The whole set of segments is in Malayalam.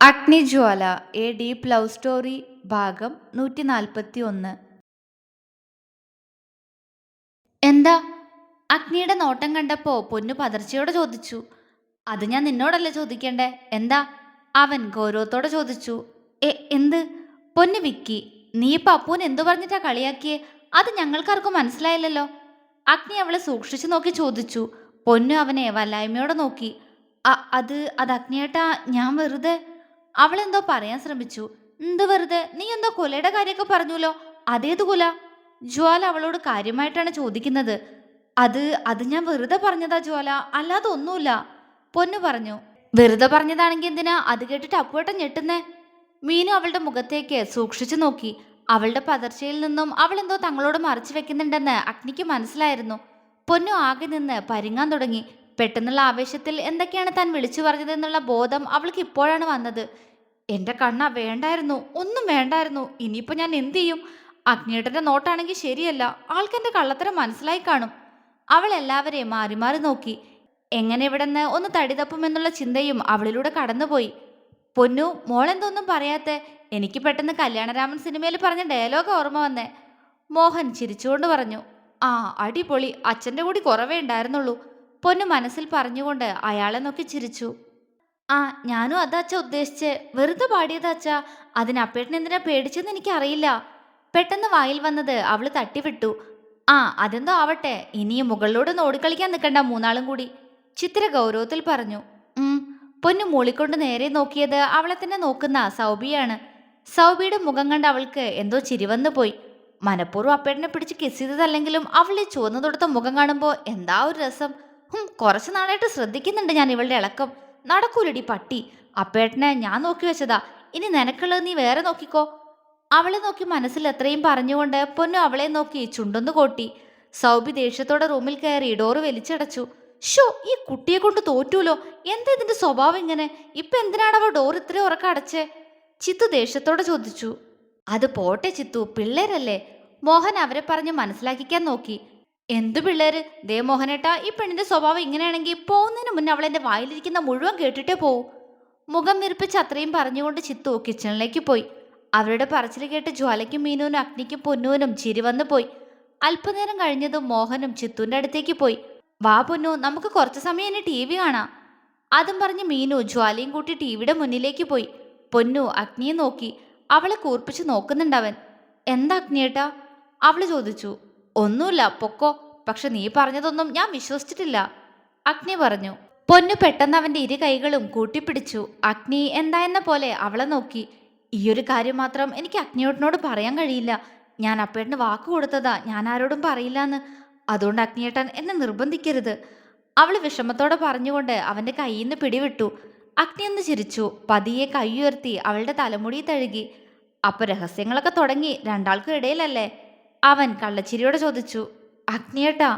അഗ്നിജ്വാല എ ഡീപ് ലവ് സ്റ്റോറി ഭാഗം 141. എന്താ? അഗ്നിയുടെ നോട്ടം കണ്ടപ്പോ പൊന്നു പതർച്ചയോടെ ചോദിച്ചു. അത് ഞാൻ നിന്നോടല്ലേ ചോദിക്കണ്ടേ, എന്താ? അവൻ ഗൗരവത്തോടെ ചോദിച്ചു. എന്ത്? പൊന്നു വിക്കി, നീ ഇപ്പൊ അപ്പൂന് എന്തു പറഞ്ഞിട്ടാ കളിയാക്കിയേ? അത് ഞങ്ങൾക്കാർക്കും മനസ്സിലായില്ലല്ലോ. അഗ്നി അവളെ സൂക്ഷിച്ചു നോക്കി ചോദിച്ചു. പൊന്നു അവനെ വല്ലായ്മയോടെ നോക്കി. അത് അഗ്നിയേട്ടാ, ഞാൻ വെറുതെ. അവളെന്തോ പറയാൻ ശ്രമിച്ചു. എന്ത് വെറുതെ? നീ എന്തോ കൊലയുടെ കാര്യമൊക്കെ പറഞ്ഞുല്ലോ, അതേത് കൊല? ജ്വാല അവളോട് കാര്യമായിട്ടാണ് ചോദിക്കുന്നത്. അത് അത് ഞാൻ വെറുതെ പറഞ്ഞതാ ജ്വാല, അല്ലാതെ ഒന്നുമില്ല, പൊന്നു പറഞ്ഞു. വെറുതെ പറഞ്ഞതാണെങ്കിൽ എന്തിനാ അത് കേട്ടിട്ട് അപ്പുവേട്ടൻ ഞെട്ടുന്നേ? മീനു അവളുടെ മുഖത്തേക്ക് സൂക്ഷിച്ചു നോക്കി. അവളുടെ പതർച്ചയിൽ നിന്നും അവൾ എന്തോ തങ്ങളോട് മറച്ചു വെക്കുന്നുണ്ടെന്ന് അഗ്നിക്ക് മനസ്സിലായിരുന്നു. പൊന്നു ആകെ നിന്ന് പരിങ്ങാൻ തുടങ്ങി. പെട്ടെന്നുള്ള ആവേശത്തിൽ എന്തൊക്കെയാണ് താൻ വിളിച്ചു പറഞ്ഞതെന്നുള്ള ബോധം അവൾക്ക് ഇപ്പോഴാണ് വന്നത്. എന്റെ കണ്ണ, വേണ്ടായിരുന്നു, ഒന്നും വേണ്ടായിരുന്നു. ഇനിയിപ്പോ ഞാൻ എന്തു ചെയ്യും? അഗ്നിയേട്ടന്റെ നോട്ടാണെങ്കിൽ ശരിയല്ല, ആൾക്ക് എന്റെ കള്ളത്തരം മനസ്സിലായി കാണും. അവൾ എല്ലാവരെയും മാറി മാറി നോക്കി. എങ്ങനെ ഇവിടെന്ന് ഒന്ന് തടിതപ്പുമെന്നുള്ള ചിന്തയും അവളിലൂടെ കടന്നുപോയി. പൊന്നു, മോളെന്തൊന്നും പറയാത്തെ? എനിക്ക് പെട്ടെന്ന് കല്യാണരാമൻ സിനിമയിൽ പറഞ്ഞ ഡയലോഗ് ഓർമ്മ വന്നേ. മോഹൻ ചിരിച്ചുകൊണ്ട് പറഞ്ഞു. ആ, അടിപൊളി, അച്ഛൻ്റെ കൂടി കുറവേ ഉണ്ടായിരുന്നുള്ളൂ, പൊന്നു മനസ്സിൽ പറഞ്ഞുകൊണ്ട് അയാളെ നോക്കി ചിരിച്ചു. ആ, ഞാനും അതാ അച്ഛ ഉദ്ദേശിച്ച്, വെറുതെ പാടിയതാ അച്ഛാ. അതിന് അപ്പേട്ടൻ എന്തിനാ പേടിച്ചെന്ന് എനിക്കറിയില്ല. പെട്ടെന്ന് വായിൽ വന്നത് അവള് തട്ടിവിട്ടു. ആ, അതെന്തോ ആവട്ടെ, ഇനിയും മുകളിലൂടെ ഓടിക്കളിക്കാൻ നിൽക്കണ്ട മൂന്നാളും കൂടി, ചിത്ര ഗൗരവത്തിൽ പറഞ്ഞു. പൊന്നു മൂളിക്കൊണ്ട് നേരെ നോക്കിയത് അവളെ തന്നെ നോക്കുന്ന സൗബിയാണ്. സൗബിയുടെ മുഖം കണ്ട് അവൾക്ക് എന്തോ ചിരിവന്നു പോയി. മനഃപൂർവ്വം അപ്പേട്ടനെ പിടിച്ച് കിസ് ചെയ്തതല്ലെങ്കിലും അവളെ ചുവന്നു തൊടുത്ത മുഖം കാണുമ്പോൾ എന്താ ഒരു രസം. കുറച്ചു നാളായിട്ട് ശ്രദ്ധിക്കുന്നുണ്ട് ഞാൻ ഇവളുടെ ഇളക്കം. നടക്കൂലടി പട്ടി, അപ്പേട്ടനെ ഞാൻ നോക്കി വെച്ചതാ, ഇനി നിനക്കുള്ളത് നീ വേറെ നോക്കിക്കോ. അവളെ നോക്കി മനസ്സിൽ എത്രയും പറഞ്ഞുകൊണ്ട് പൊന്നു അവളെ നോക്കി ചുണ്ടൊന്നു കോട്ടി. സൗബി ദേഷ്യത്തോടെ റൂമിൽ കയറി ഡോറ് വലിച്ചടച്ചു. ഷോ, ഈ കുട്ടിയെ കൊണ്ട് തോറ്റൂലോ. എന്താ ഇതിന്റെ സ്വഭാവം ഇങ്ങനെ? ഇപ്പൊ എന്തിനാണ് അവ ഡോർ ഇത്രയും ഉറക്കം അടച്ചേ? ചിത്തു ദേഷ്യത്തോടെ ചോദിച്ചു. അത് പോട്ടെ ചിത്തു, പിള്ളേരല്ലേ. മോഹൻ അവരെ പറഞ്ഞ് മനസ്സിലാക്കിക്കാൻ നോക്കി. എന്തു പിള്ളേര്? ദേ മോഹനേട്ടാ, ഈ പെണ്ണിന്റെ സ്വഭാവം ഇങ്ങനെയാണെങ്കിൽ പോകുന്നതിന് മുന്നേ അവൾ എന്റെ വായിലിരിക്കുന്ന മുഴുവൻ കേട്ടിട്ടേ പോവൂ. മുഖം വിരിപ്പിച്ച് അത്രയും പറഞ്ഞുകൊണ്ട് ചിത്തു കിച്ചണിലേക്ക് പോയി. അവരുടെ പറച്ചിൽ കേട്ട് ജ്വാലയ്ക്കും മീനുവിനും അഗ്നിക്കും പൊന്നുവിനും ചിരി വന്നു പോയി. അല്പനേരം കഴിഞ്ഞതും മോഹനും ചിത്തുവിന്റെ അടുത്തേക്ക് പോയി. വാ പൊന്നു, നമുക്ക് കുറച്ചു സമയം ഇനി ടി വി കാണാം. അതും പറഞ്ഞ് മീനു ജ്വാലയും കൂട്ടി ടിവിയുടെ മുന്നിലേക്ക് പോയി. പൊന്നു അഗ്നിയെ നോക്കി. അവളെ കൂർപ്പിച്ച് നോക്കുന്നുണ്ടവൻ. എന്താ അഗ്നിയേട്ടാ? അവള് ചോദിച്ചു. ഒന്നുമില്ല, പൊക്കോ. പക്ഷെ നീ പറഞ്ഞതൊന്നും ഞാൻ വിശ്വസിച്ചിട്ടില്ല, അഗ്നി പറഞ്ഞു. പൊന്നു പെട്ടെന്ന് അവന്റെ ഇരു കൈകളും കൂട്ടിപ്പിടിച്ചു. അഗ്നി എന്താ എന്ന പോലെ അവളെ നോക്കി. ഈയൊരു കാര്യം മാത്രം എനിക്ക് അഗ്നിയേട്ടനോട് പറയാൻ കഴിയില്ല. ഞാൻ അപ്പേട്ടന് വാക്ക് കൊടുത്തതാ ഞാൻ ആരോടും പറയില്ലാന്ന്. അതുകൊണ്ട് അഗ്നിയേട്ടൻ എന്നെ നിർബന്ധിക്കരുത്, അവൾ വിഷമത്തോടെ പറഞ്ഞുകൊണ്ട് അവന്റെ കയ്യിൽ നിന്ന് പിടിവിട്ടു. അഗ്നി ഒന്ന് ചിരിച്ചു. പതിയെ കൈ ഉയർത്തി അവളുടെ തലമുടി തഴുകി. അപ്പൊ രഹസ്യങ്ങളൊക്കെ തുടങ്ങി രണ്ടാൾക്കും ഇടയിലല്ലേ? അവൻ കള്ളച്ചിരിയോടെ ചോദിച്ചു. അഗ്നിയേട്ടാ.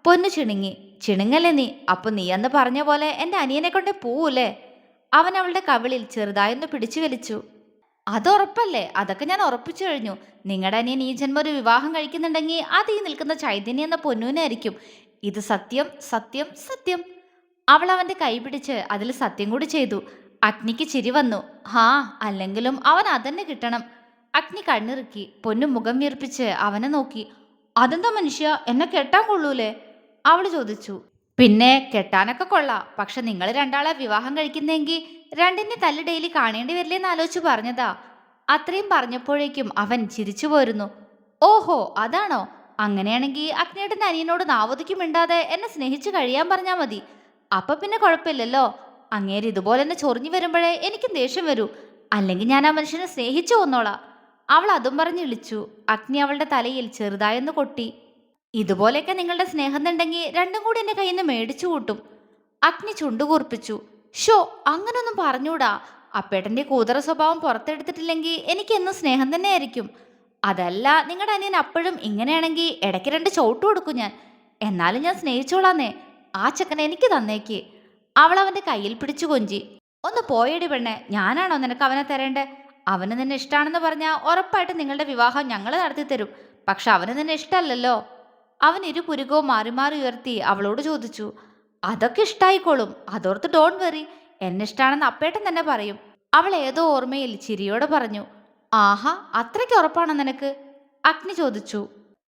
പൊന്നു ചിണുങ്ങി. ചിണുങ്ങല്ലേ നീ? അപ്പൊ നീ അന്ന് പറഞ്ഞ പോലെ എന്റെ അനിയനെ കൊണ്ട് പോവൂലേ? അവൻ അവളുടെ കവിളിൽ ചെറുതായൊന്ന് പിടിച്ചു വലിച്ചു. അതുറപ്പല്ലേ? അതൊക്കെ ഞാൻ ഉറപ്പിച്ചു കഴിഞ്ഞു. നിങ്ങളുടെ അനിയൻ ഈ ജന്മം ഒരു വിവാഹം കഴിക്കുന്നുണ്ടെങ്കിൽ അത് ഈ നിൽക്കുന്ന ചൈതന്യ എന്ന പൊന്നൂനായിരിക്കും. ഇത് സത്യം, സത്യം, സത്യം. അവൾ അവന്റെ കൈ പിടിച്ച് അതിൽ സത്യം കൂടി ചെയ്തു. അഗ്നിക്ക് ചിരി വന്നു. ഹാ, അല്ലെങ്കിലും അവൻ അതന്നെ കിട്ടണം. അഗ്നി കണ്ണിറുക്കി. പൊന്നു മുഖം വീർപ്പിച്ച് അവനെ നോക്കി. അതെന്താ മനുഷ്യ, എന്നെ കെട്ടാൻ കൊള്ളൂലേ? അവൾ ചോദിച്ചു. പിന്നെ കെട്ടാനൊക്കെ കൊള്ളാം, പക്ഷെ നിങ്ങൾ രണ്ടാളെ വിവാഹം കഴിക്കുന്നെങ്കിൽ രണ്ടിന്റെ തല്ല് ഡെയിലി കാണേണ്ടി വരില്ലേന്ന് ആലോചിച്ച് പറഞ്ഞതാ. അത്രയും പറഞ്ഞപ്പോഴേക്കും അവൻ ചിരിച്ചു പോരുന്നു. ഓഹോ, അതാണോ? അങ്ങനെയാണെങ്കിൽ അഗ്നിയേട്ടന്റെ അനിയനോട് നാവതിക്കും മിണ്ടാതെ എന്നെ സ്നേഹിച്ചു കഴിയാൻ പറഞ്ഞാൽ മതി. അപ്പൊ പിന്നെ കുഴപ്പമില്ലല്ലോ. അങ്ങേര് ഇതുപോലെ തന്നെ ചൊറിഞ്ഞു വരുമ്പോഴേ എനിക്കും ദേഷ്യം വരൂ. അല്ലെങ്കിൽ ഞാൻ ആ മനുഷ്യനെ സ്നേഹിച്ചു വന്നോളാം. അവൾ അതും പറഞ്ഞ് ഇളിച്ചു. അഗ്നി അവളുടെ തലയിൽ ചെറുതായൊന്ന് കൊട്ടി. ഇതുപോലെയൊക്കെ നിങ്ങളുടെ സ്നേഹം എന്നുണ്ടെങ്കിൽ രണ്ടും കൂടി എന്റെ കയ്യിൽ നിന്ന് മേടിച്ചു കൂട്ടും. അഗ്നി ചുണ്ടുകൂർപ്പിച്ചു. ഷോ, അങ്ങനൊന്നും പറഞ്ഞൂടാ. അപ്പേട്ടന്റെ കൂതറ സ്വഭാവം പുറത്തെടുത്തിട്ടില്ലെങ്കിൽ എനിക്ക് എന്നും സ്നേഹം തന്നെയായിരിക്കും. അതല്ല, നിങ്ങളുടെ അനിയൻ അപ്പോഴും ഇങ്ങനെയാണെങ്കിൽ ഇടയ്ക്ക് രണ്ട് ചവിട്ടു കൊടുക്കും ഞാൻ. എന്നാലും ഞാൻ സ്നേഹിച്ചോളാന്നേ. ആ ചക്കനെ എനിക്ക് തന്നേക്ക്. അവൾ അവന്റെ കയ്യിൽ പിടിച്ചു കൊഞ്ചി. ഒന്ന് പോയടി പെണ്ണെ, ഞാനാണോ നിനക്ക് അവനെ തരേണ്ടേ? അവന് നിന്നെ ഇഷ്ടമാണെന്ന് പറഞ്ഞാൽ ഉറപ്പായിട്ട് നിങ്ങളുടെ വിവാഹം ഞങ്ങൾ നടത്തി തരും. പക്ഷെ അവന് നിന്നെ ഇഷ്ടമല്ലല്ലോ. അവൻ ഇരു പുരുകവും മാറി മാറി ഉയർത്തി അവളോട് ചോദിച്ചു. അതൊക്കെ ഇഷ്ടായിക്കോളും, അതോർത്ത് ഡോണ്ട് വെറി. എന്നെ ഇഷ്ടമാണെന്ന് അപ്പേട്ടൻ തന്നെ പറയും. അവൾ ഏതോ ഓർമ്മയിൽ ചിരിയോടെ പറഞ്ഞു. ആഹാ, അത്രയ്ക്ക് ഉറപ്പാണോ നിനക്ക്? അഗ്നി ചോദിച്ചു.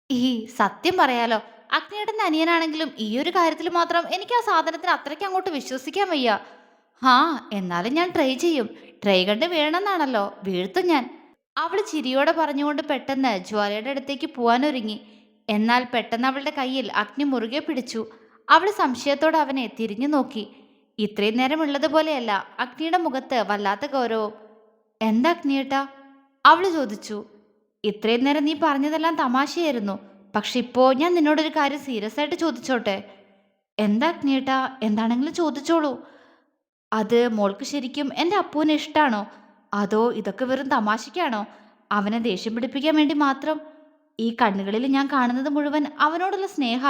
ഈ സത്യം പറയാലോ, അഗ്നിയുടെ അനിയനാണെങ്കിലും ഈ ഒരു കാര്യത്തിൽ മാത്രം എനിക്ക് ആ സാധനത്തിന് അത്രയ്ക്ക് അങ്ങോട്ട് വിശ്വസിക്കാൻ വയ്യ. ഹാ, എന്നാലും ഞാൻ ട്രൈ ചെയ്യും. ട്രൈ കണ്ട് വീഴണമെന്നാണല്ലോ, വീഴ്ത്തും ഞാൻ. അവൾ ചിരിയോടെ പറഞ്ഞുകൊണ്ട് പെട്ടെന്ന് ജ്വാലയുടെ അടുത്തേക്ക് പോവാനൊരുങ്ങി. എന്നാൽ പെട്ടെന്ന് അവളുടെ കയ്യിൽ അഗ്നി മുറുകെ പിടിച്ചു. അവൾ സംശയത്തോടെ അവനെ തിരിഞ്ഞു നോക്കി. ഇത്രയും നേരം ഉള്ളതുപോലെയല്ല അഗ്നിയുടെ മുഖത്ത് വല്ലാത്ത ഗൗരവം. എന്താ അഗ്നിയേട്ടാ? അവൾ ചോദിച്ചു. ഇത്രയും നേരം നീ പറഞ്ഞതെല്ലാം തമാശയായിരുന്നു. പക്ഷെ ഇപ്പോ ഞാൻ നിന്നോടൊരു കാര്യം സീരിയസ് ആയിട്ട് ചോദിച്ചോട്ടെ? എന്താ അഗ്നിയേട്ടാ? എന്താണെങ്കിലും ചോദിച്ചോളൂ. അത് മോൾക്ക് ശരിക്കും എൻ്റെ അപ്പുവിനെ ഇഷ്ടാണോ? അതോ ഇതൊക്കെ വെറും തമാശയ്ക്കാണോ? അവനെ ദേഷ്യം പിടിപ്പിക്കാൻ വേണ്ടി മാത്രം? ഈ കണ്ണുകളിൽ ഞാൻ കാണുന്നത് മുഴുവൻ അവനോടുള്ള സ്നേഹ.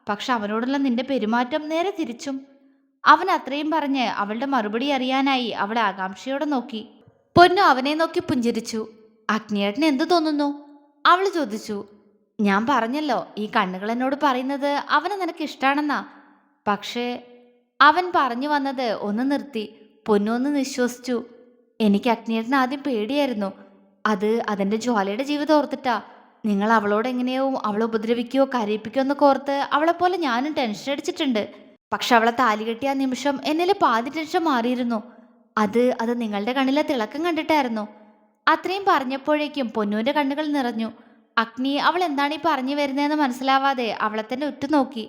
പക്ഷെ അവനോടുള്ള നിന്റെ പെരുമാറ്റം നേരെ തിരിച്ചും. അവൻ അത്രയും പറഞ്ഞ് അവളുടെ മറുപടി അറിയാനായി അവളെ ആകാംക്ഷയോടെ നോക്കി. പൊന്നു അവനെ നോക്കി പുഞ്ചിരിച്ചു. അഗ്നിയേട്ടന് എന്തു തോന്നുന്നു? അവൾ ചോദിച്ചു. ഞാൻ പറഞ്ഞല്ലോ, ഈ കണ്ണുകൾ എന്നോട് പറയുന്നത് അവനെ നിനക്ക് ഇഷ്ടാണെന്നാ. പക്ഷേ അവൻ പറഞ്ഞു വന്നത് ഒന്ന് നിർത്തി. പൊന്നു ഒന്ന് നിശ്വസിച്ചു. എനിക്ക് അഗ്നിയേട്ടന് ആദ്യം പേടിയായിരുന്നു. അതെന്റെ ജ്വാലയുടെ ജീവിതം ഓർത്തിട്ടാ. നിങ്ങൾ അവളോട് എങ്ങനെയോ അവളെ ഉപദ്രവിക്കുകയോ കരയിപ്പിക്കുകയോ എന്നൊക്കെ ഓർത്ത് അവളെപ്പോലെ ഞാനും ടെൻഷൻ അടിച്ചിട്ടുണ്ട്. പക്ഷെ അവളെ താലി കെട്ടിയ ആ നിമിഷം എന്നിലെ പാതി ടെൻഷൻ മാറിയിരുന്നു. അത് നിങ്ങളുടെ കണ്ണിലെ തിളക്കം കണ്ടിട്ടായിരുന്നു. അത്രയും പറഞ്ഞപ്പോഴേക്കും പൊന്നൂന്റെ കണ്ണുകൾ നിറഞ്ഞു. അഗ്നി അവൾ എന്താണ് ഈ പറഞ്ഞു വരുന്നതെന്ന് മനസ്സിലാവാതെ അവളെ തന്നെ ഉറ്റുനോക്കി.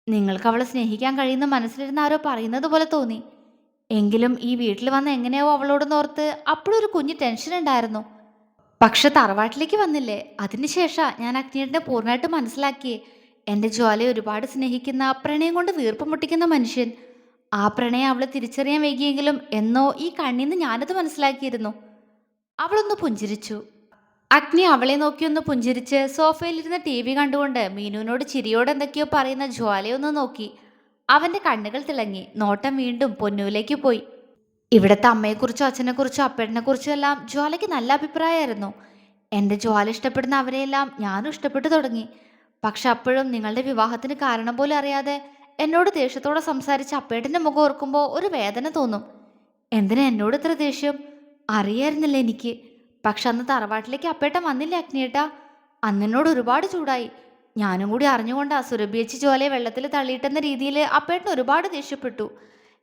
നിങ്ങൾക്ക് അവളെ സ്നേഹിക്കാൻ കഴിയുന്ന മനസ്സിലിരുന്ന് ആരോ പറയുന്നത് പോലെ തോന്നി. എങ്കിലും ഈ വീട്ടിൽ വന്ന് എങ്ങനെയോ അവളോടൊന്നോർത്ത് അപ്പോഴൊരു കുഞ്ഞു ടെൻഷൻ ഉണ്ടായിരുന്നു. പക്ഷെ തറവാട്ടിലേക്ക് വന്നില്ലേ, അതിനുശേഷം ഞാൻ അഗ്നിയേട്ടനെ പൂർണ്ണമായിട്ട് മനസ്സിലാക്കിയേ. എൻ്റെ ജ്വാലയെ ഒരുപാട് സ്നേഹിക്കുന്ന, പ്രണയം കൊണ്ട് വീർപ്പ് മുട്ടിക്കുന്ന മനുഷ്യൻ. ആ പ്രണയം അവളെ തിരിച്ചറിയാൻ വൈകിയെങ്കിലും എന്നോ ഈ കണ്ണീന്ന് ഞാനത് മനസ്സിലാക്കിയിരുന്നു. അവളൊന്ന് പുഞ്ചിരിച്ചു. അഗ്നി അവളെ നോക്കിയൊന്ന് പുഞ്ചിരിച്ച് സോഫയിലിരുന്ന് TV കണ്ടുകൊണ്ട് മീനുവിനോട് ചിരിയോടെ എന്തൊക്കെയോ പറയുന്ന ജ്വാലയൊന്ന് നോക്കി. അവന്റെ കണ്ണുകൾ തിളങ്ങി. നോട്ടം വീണ്ടും പൊന്നുവിലേക്ക് പോയി. ഇവിടുത്തെ അമ്മയെക്കുറിച്ചോ അച്ഛനെക്കുറിച്ചോ അപ്പേട്ടനെക്കുറിച്ചോ എല്ലാം ജ്വാലയ്ക്ക് നല്ല അഭിപ്രായമായിരുന്നു. എൻ്റെ ജ്വാല ഇഷ്ടപ്പെടുന്ന അവരെയെല്ലാം ഞാനും ഇഷ്ടപ്പെട്ടു തുടങ്ങി. പക്ഷെ അപ്പോഴും നിങ്ങളുടെ വിവാഹത്തിന് കാരണം പോലും അറിയാതെ എന്നോട് ദേഷ്യത്തോടെ സംസാരിച്ച അപ്പേട്ടൻ്റെ മുഖം ഓർക്കുമ്പോൾ ഒരു വേദന തോന്നും. എന്തിനാ എന്നോട് ഇത്ര ദേഷ്യം? അറിയായിരുന്നില്ല എനിക്ക്. പക്ഷെ അന്ന് തറവാട്ടിലേക്ക് അപ്പേട്ടൻ വന്നില്ലേ അഗ്നിയേട്ടാ? അന്നെന്നോട് ഒരുപാട് ചൂടായി. ഞാനും കൂടി അറിഞ്ഞുകൊണ്ട് സുരഭിയച്ചി ജ്വാലയെ വെള്ളത്തിൽ തള്ളിയിട്ടെന്ന രീതിയിൽ അപ്പേട്ടൻ ഒരുപാട് ദേഷ്യപ്പെട്ടു.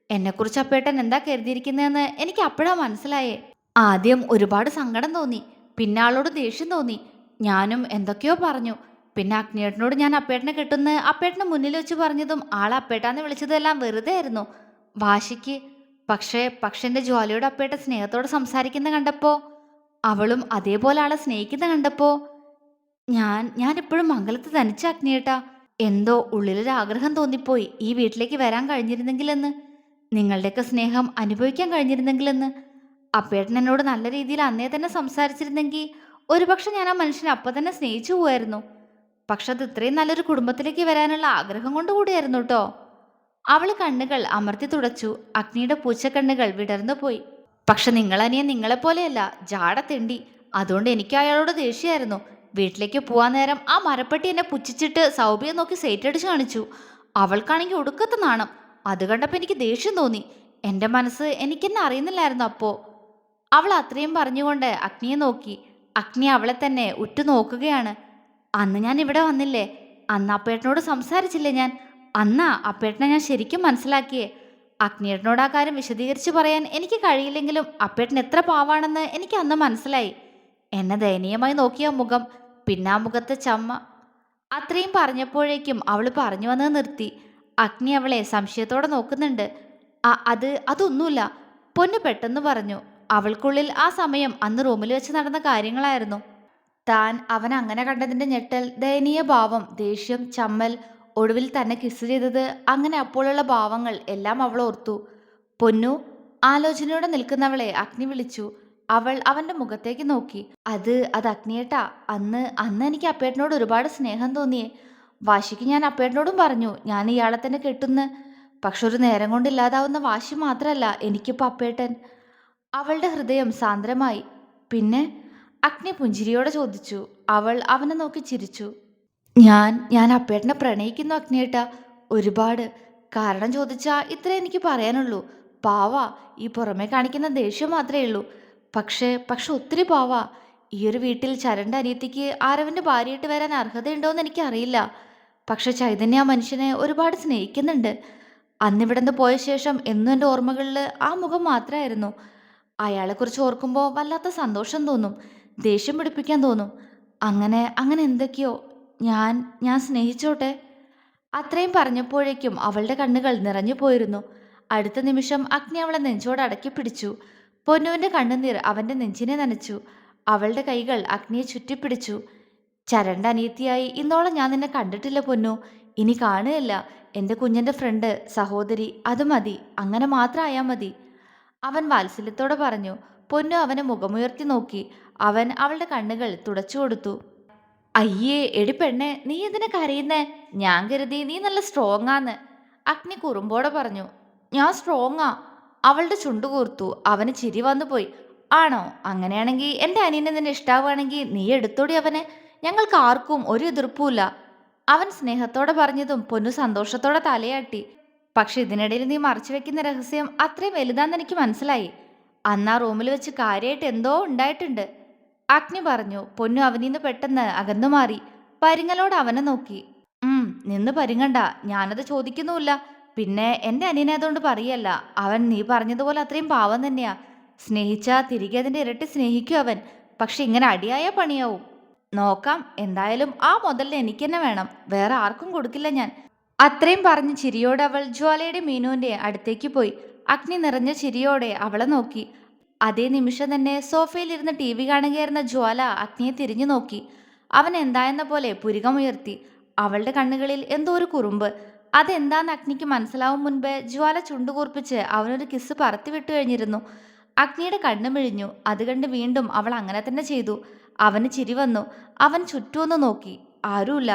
എന്നെക്കുറിച്ച് അപ്പേട്ടൻ എന്താ കരുതിയിരിക്കുന്നതെന്ന് എനിക്ക് അപ്പോഴാ മനസ്സിലായേ. ആദ്യം ഒരുപാട് സങ്കടം തോന്നി, പിന്നെ ആളോട് ദേഷ്യം തോന്നി. ഞാനും എന്തൊക്കെയോ പറഞ്ഞു. പിന്നെ അഗ്നിയേട്ടനോട് ഞാൻ അപ്പേട്ടനെ കെട്ടുന്ന അപ്പേട്ടനെ മുന്നിൽ വെച്ച് പറഞ്ഞതും ആളെ അപ്പേട്ടാന്ന് വിളിച്ചതെല്ലാം വെറുതെ ആയിരുന്നു, വാശിക്ക്. പക്ഷെ എൻ്റെ ജ്വാലയോട് അപ്പേട്ടൻ സ്നേഹത്തോടെ സംസാരിക്കുന്ന കണ്ടപ്പോ, അവളും അതേപോലെ ആളെ സ്നേഹിക്കുന്ന കണ്ടപ്പോ ഞാൻ ഇപ്പോഴും മംഗലത്ത് തനിച്ച അഗ്നിയേട്ടാ. എന്തോ ഉള്ളിലൊരാഗ്രഹം തോന്നിപ്പോയി, ഈ വീട്ടിലേക്ക് വരാൻ കഴിഞ്ഞിരുന്നെങ്കിലെന്ന്, നിങ്ങളുടെയൊക്കെ സ്നേഹം അനുഭവിക്കാൻ കഴിഞ്ഞിരുന്നെങ്കിലെന്ന്. അപ്പേട്ടൻ എന്നോട് നല്ല രീതിയിൽ അന്നേ തന്നെ സംസാരിച്ചിരുന്നെങ്കിൽ ഒരുപക്ഷെ ഞാൻ ആ മനുഷ്യനെ അപ്പം തന്നെ സ്നേഹിച്ചു പോവായിരുന്നു. പക്ഷെ അത് ഇത്രയും നല്ലൊരു കുടുംബത്തിലേക്ക് വരാനുള്ള ആഗ്രഹം കൊണ്ട് കൂടിയായിരുന്നു കേട്ടോ. അവൾ കണ്ണുകൾ അമർത്തി തുടച്ചു. അഗ്നിയുടെ പൂച്ചക്കണ്ണുകൾ വിടർന്നു പോയി. പക്ഷെ നിങ്ങളനിയൻ നിങ്ങളെപ്പോലെയല്ല, ജാടത്തെണ്ടി. അതുകൊണ്ട് എനിക്ക് അയാളോട് ദേഷ്യമായിരുന്നു. വീട്ടിലേക്ക് പോവാൻ നേരം ആ മരപ്പെട്ടി എന്നെ പുച്ഛിച്ചിട്ട് സൗബിയെ നോക്കി സേറ്റടിച്ച് കാണിച്ചു. അവൾക്കാണെങ്കിൽ ഒടുക്കത്തെ നാണം. അത് കണ്ടപ്പോൾ എനിക്ക് ദേഷ്യം തോന്നി. എൻ്റെ മനസ്സ് എനിക്കെന്നെ അറിയുന്നില്ലായിരുന്നു അപ്പോൾ. അവൾ അത്രയും പറഞ്ഞുകൊണ്ട് അഗ്നിയെ നോക്കി. അഗ്നി അവളെ തന്നെ ഉറ്റുനോക്കുകയാണ്. അന്ന് ഞാൻ ഇവിടെ വന്നില്ലേ, അന്ന് അപ്പേട്ടനോട് സംസാരിച്ചില്ലേ ഞാൻ? അന്നാ അപ്പേട്ടനെ ഞാൻ ശരിക്കും മനസ്സിലാക്കിയേ. അഗ്നിയേട്ടനോട് ആ കാര്യം വിശദീകരിച്ച് പറയാൻ എനിക്ക് കഴിയില്ലെങ്കിലും അപ്പേട്ടൻ എത്ര പാവാണെന്ന് എനിക്ക് അന്ന് മനസ്സിലായി. എന്നെ ദയനീയമായി നോക്കിയ മുഖം, പിന്നെ ആ മുഖത്തെ ചമ്മ. അത്രയും പറഞ്ഞപ്പോഴേക്കും അവൾ പറഞ്ഞു വന്നത് നിർത്തി. അഗ്നി അവളെ സംശയത്തോടെ നോക്കുന്നുണ്ട്. അതൊന്നുമില്ല, പൊന്നു പെട്ടെന്ന് പറഞ്ഞു. അവൾക്കുള്ളിൽ ആ സമയം അന്ന് റൂമിൽ വെച്ച് നടന്ന കാര്യങ്ങളായിരുന്നു. താൻ അവൻ അങ്ങനെ കണ്ടതിൻ്റെ ഞെട്ടൽ, ദയനീയ ഭാവം, ദേഷ്യം, ചമ്മൽ, ഒടുവിൽ തന്നെ കിസ് ചെയ്തത്, അങ്ങനെ അപ്പോഴുള്ള ഭാവങ്ങൾ എല്ലാം അവൾ ഓർത്തു. പൊന്നു, ആലോചനയോടെ നിൽക്കുന്നവളെ അഗ്നി വിളിച്ചു. അവൾ അവൻ്റെ മുഖത്തേക്ക് നോക്കി. അത് അഗ്നിയേട്ടാ, അന്ന് എനിക്ക് അപ്പേട്ടനോട് ഒരുപാട് സ്നേഹം തോന്നിയേ. വാശിക്ക് ഞാൻ അപ്പേട്ടനോടും പറഞ്ഞു ഞാൻ ഇയാളെ തന്നെ കെട്ടുന്ന്. പക്ഷെ ഒരു നേരം കൊണ്ടില്ലാതാവുന്ന വാശി മാത്രമല്ല എനിക്കിപ്പോൾ അപ്പേട്ടൻ. അവളുടെ ഹൃദയം സാന്ദ്രമായി. പിന്നെ? അഗ്നി പുഞ്ചിരിയോടെ ചോദിച്ചു. അവൾ അവനെ നോക്കി ചിരിച്ചു. ഞാൻ അപ്പേട്ടനെ പ്രണയിക്കുന്നു അഗ്നിയേട്ടാ, ഒരുപാട്. കാരണം ചോദിച്ചാൽ ഇത്രേ എനിക്ക് പറയാനുള്ളൂ. പാവാ. ഈ പുറമെ കാണിക്കുന്ന ദേഷ്യം മാത്രമേ ഉള്ളൂ. പക്ഷെ ഒത്തിരി പാവാ. ഈ ഒരു വീട്ടിൽ ചരണ്ട അനിയത്തിക്ക് ആരവന്റെ ഭാര്യയായിട്ട് വരാൻ അർഹതയുണ്ടോയെന്ന് എനിക്കറിയില്ല. പക്ഷെ ചൈതന്യ ആ മനുഷ്യനെ ഒരുപാട് സ്നേഹിക്കുന്നുണ്ട്. അന്നിവിടുന്ന് പോയ ശേഷം എന്നും എൻ്റെ ഓർമ്മകളിൽ ആ മുഖം മാത്രമായിരുന്നു. അയാളെക്കുറിച്ച് ഓർക്കുമ്പോൾ വല്ലാത്ത സന്തോഷം തോന്നും, ദേഷ്യം പിടിപ്പിക്കാൻ തോന്നും. അങ്ങനെ അങ്ങനെ എന്തൊക്കെയോ. ഞാൻ ഞാൻ സ്നേഹിച്ചോട്ടെ. അത്രയും പറഞ്ഞപ്പോഴേക്കും അവളുടെ കണ്ണുകൾ നിറഞ്ഞു പോയിരുന്നു. അടുത്ത നിമിഷം അഗ്നി അവളെ നെഞ്ചോട് അടക്കി പിടിച്ചു. പൊന്നുവിന്റെ കണ്ണുനീർ അവന്റെ നെഞ്ചിനെ നനച്ചു. അവളുടെ കൈകൾ അഗ്നിയെ ചുറ്റിപ്പിടിച്ചു. ചരണ്ട അനിയത്തിയായി ഇന്നോളം ഞാൻ നിന്നെ കണ്ടിട്ടില്ല പൊന്നു. ഇനി കാണുകയല്ല. എൻ്റെ കുഞ്ഞിൻ്റെ ഫ്രണ്ട്, സഹോദരി, അത് മതി. അങ്ങനെ മാത്രം ആയാൽ മതി. അവൻ വാത്സല്യത്തോടെ പറഞ്ഞു. പൊന്നു അവനെ മുഖമുയർത്തി നോക്കി. അവൻ അവളുടെ കണ്ണുകൾ തുടച്ചു കൊടുത്തു. അയ്യേ എടി പെണ്ണെ, നീ എന്തിനാ കരയുന്നേ? ഞാൻ കരുതി നീ നല്ല സ്ട്രോങ് ആന്ന്. അഗ്നി കുറുമ്പോടെ പറഞ്ഞു. ഞാൻ സ്ട്രോങ്ങാ. അവളുടെ ചുണ്ടു കൂർത്തു. അവന് ചിരി വന്നു പോയി. ആണോ? അങ്ങനെയാണെങ്കിൽ എൻ്റെ അനിയനെ നിന്നെ ഇഷ്ടാവുകയാണെങ്കിൽ നീ എടുത്തോടി അവനെ. ഞങ്ങൾക്ക് ആർക്കും ഒരു എതിർപ്പുമില്ല. അവൻ സ്നേഹത്തോടെ പറഞ്ഞതും പൊന്നു സന്തോഷത്തോടെ തലയാട്ടി. പക്ഷെ ഇതിനിടയിൽ നീ മറച്ചു വെക്കുന്ന രഹസ്യം അത്രയും വലുതാന്ന് എനിക്ക് മനസ്സിലായി. അന്ന് ആ റൂമിൽ വെച്ച് കാര്യമായിട്ട് എന്തോ ഉണ്ടായിട്ടുണ്ട്. അഗ്നി പറഞ്ഞു. പൊന്നു അവനീന്ന് പെട്ടെന്ന് അകന്നു മാറി. പരിങ്ങലോട് അവനെ നോക്കി. നിന്ന് പരിങ്ങണ്ട. ഞാനത് ചോദിക്കുന്നുമില്ല. പിന്നെ എൻ്റെ അനിയനായതുകൊണ്ട് പറയല്ല. അവൻ നീ പറഞ്ഞതുപോലെ അത്രയും പാവം തന്നെയാ. സ്നേഹിച്ചാ തിരികെ അതിൻ്റെ ഇരട്ടി സ്നേഹിക്കും അവൻ. പക്ഷെ ഇങ്ങനെ അടിയായ പണിയാവും. നോക്കാം. എന്തായാലും ആ മുതലിന് എനിക്ക് തന്നെ വേണം. വേറെ ആർക്കും കൊടുക്കില്ല ഞാൻ. അത്രയും പറഞ്ഞ് ചിരിയോടെ അവൾ ജ്വാലയുടെ മീനുവിൻ്റെ അടുത്തേക്ക് പോയി. അഗ്നി നിറഞ്ഞ ചിരിയോടെ അവളെ നോക്കി. അതേ നിമിഷം തന്നെ സോഫയിലിരുന്ന് ടി വി കാണുകയായിരുന്ന ജ്വാല അഗ്നിയെ തിരിഞ്ഞു നോക്കി. അവൻ എന്തായെന്ന പോലെ പുരികമുയർത്തി. അവളുടെ കണ്ണുകളിൽ എന്തോ ഒരു കുറുമ്പ്. അതെന്താന്ന് അഗ്നിക്ക് മനസ്സിലാവും മുൻപേ ജ്വാല ചുണ്ടുകൂർപ്പിച്ച് അവനൊരു കിസ് പറത്തി വിട്ടു കഴിഞ്ഞിരുന്നു. അഗ്നിയുടെ കണ്ണു മിഴിഞ്ഞു. അത് കണ്ട് വീണ്ടും അവൾ അങ്ങനെ തന്നെ ചെയ്തു. അവന് ചിരി വന്നു. അവൻ ചുറ്റുമൊന്ന് നോക്കി. ആരുമില്ല.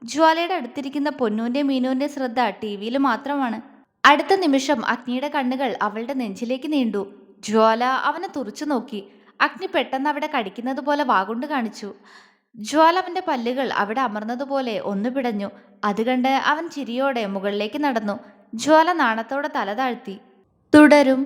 ജ്വാലയുടെ അടുത്തിരിക്കുന്ന പൊന്നുവിൻ്റെ മീനുവിൻ്റെ ശ്രദ്ധ ടി വിയിൽ മാത്രമാണ്. അടുത്ത നിമിഷം അഗ്നിയുടെ കണ്ണുകൾ അവളുടെ നെഞ്ചിലേക്ക് നീണ്ടു. ജ്വാല അവനെ തുറച്ചു നോക്കി. അഗ്നി പെട്ടെന്ന് അവിടെ കടിക്കുന്നത് പോലെ വാഗൊണ്ട് കാണിച്ചു. ജ്വാല അവന്റെ പല്ലുകൾ അവിടെ അമർന്നതുപോലെ ഒന്ന് പിടഞ്ഞു. അത് കണ്ട് അവൻ ചിരിയോടെ മുകളിലേക്ക് നടന്നു. ജ്വാല നാണത്തോടെ തല താഴ്ത്തി. തുടരും.